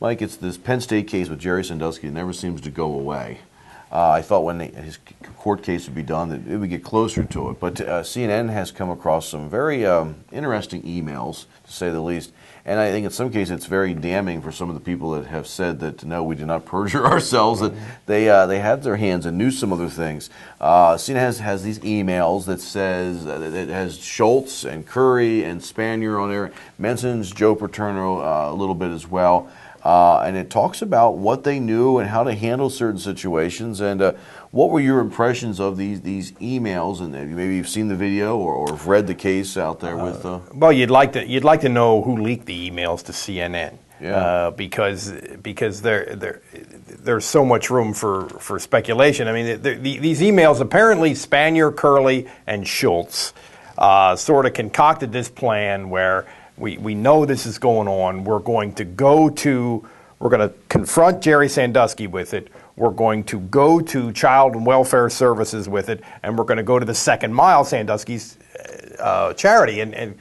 Mike, it's this Penn State case with Jerry Sandusky. It never seems to go away. I thought when his court case would be done that it would get closer to it. But CNN has come across some very interesting emails, to say the least. And I think in some cases it's very damning for some of the people that have said that, no, we did not perjure ourselves, that they had their hands and knew some other things. CNN has these emails that says, it has Schultz and Curry and Spanier on there, mentions Joe Paterno a little bit as well. And it talks about what they knew and how to handle certain situations. And what were your impressions of these emails? And maybe you've seen the video or have read the case out there with. Well, you'd like to know who leaked the emails to CNN. Yeah. Because there's so much room for speculation. I mean, these emails, apparently Spanier, Curley, and Schultz sort of concocted this plan where we know this is going on. We're going to confront Jerry Sandusky with it. We're going to go to Child and Welfare Services with it, and we're going to go to the Second Mile, Sandusky's charity. And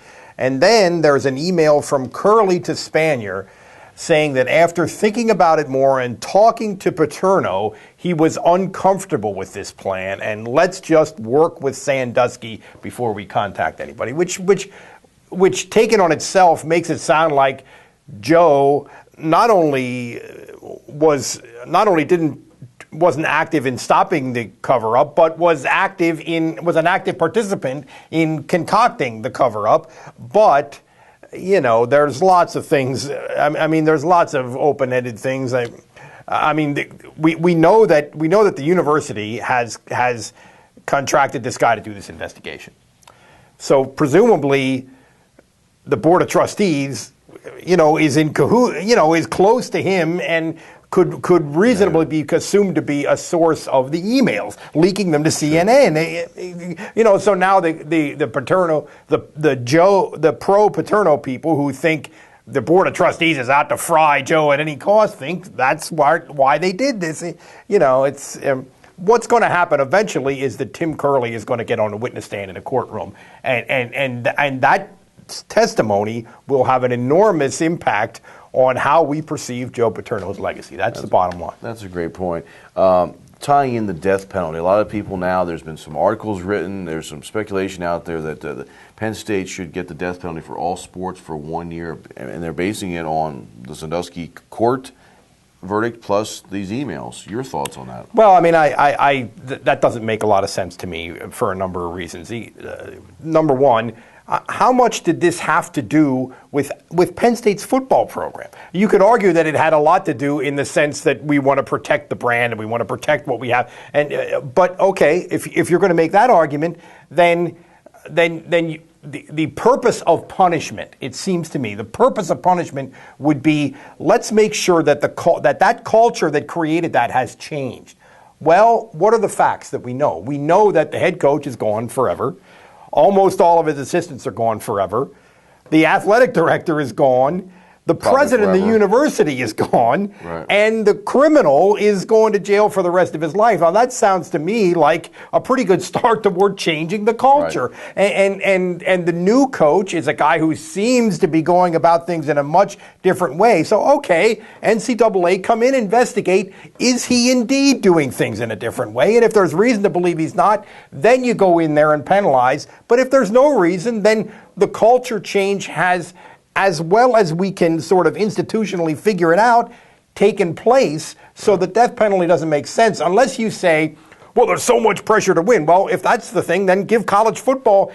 then there's an email from Curley to Spanier saying that after thinking about it more and talking to Paterno, he was uncomfortable with this plan, and let's just work with Sandusky before we contact anybody, which taken on itself makes it sound like Joe wasn't active in stopping the cover-up, but was an active participant in concocting the cover-up. But there's lots of things. I mean, there's lots of open-ended things. I mean, we know that the university has contracted this guy to do this investigation. So presumably, the Board of Trustees, is in is close to him and could reasonably be assumed to be a source of the emails, leaking them to CNN. So now the Paterno, the pro Paterno people who think the Board of Trustees is out to fry Joe at any cost think that's why they did this. It's. What's going to happen eventually is that Tim Curley is going to get on a witness stand in a courtroom, and that testimony will have an enormous impact on how we perceive Joe Paterno's legacy. That's the bottom line. That's a great point. Tying in the death penalty, a lot of people now, there's been some articles written, there's some speculation out there that Penn State should get the death penalty for all sports for 1 year, and they're basing it on the Sandusky court verdict plus these emails. Your thoughts on that? Well, I mean, that doesn't make a lot of sense to me for a number of reasons. Number one, how much did this have to do with Penn State's football program? You could argue that it had a lot to do in the sense that we want to protect the brand and we want to protect what we have. But okay, if you're going to make that argument, then the purpose of punishment, it seems to me, the purpose of punishment would be, let's make sure that that culture that created that has changed. Well, what are the facts that we know? We know that the head coach is gone forever. Almost all of his assistants are gone forever. The athletic director is gone. The president of the university is gone. Right. And the criminal is going to jail for the rest of his life. Now, that sounds to me like a pretty good start toward changing the culture. Right. And the new coach is a guy who seems to be going about things in a much different way. So, okay, NCAA, come in, investigate. Is he indeed doing things in a different way? And if there's reason to believe he's not, then you go in there and penalize. But if there's no reason, then the culture change has, as well as we can sort of institutionally figure it out, taken place. So the death penalty doesn't make sense unless you say, well, there's so much pressure to win. Well, if that's the thing, then give college football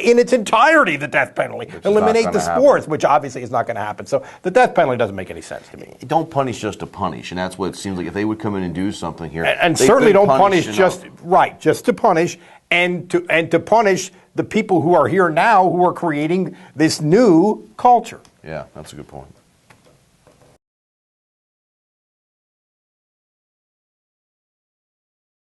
in its entirety the death penalty. Eliminate the sports, which obviously is not going to happen. So the death penalty doesn't make any sense to me. Don't punish just to punish, and that's what it seems like. If they would come in and do something here, and certainly don't punish just to punish, and to punish the people who are here now who are creating this new culture. Yeah, that's a good point.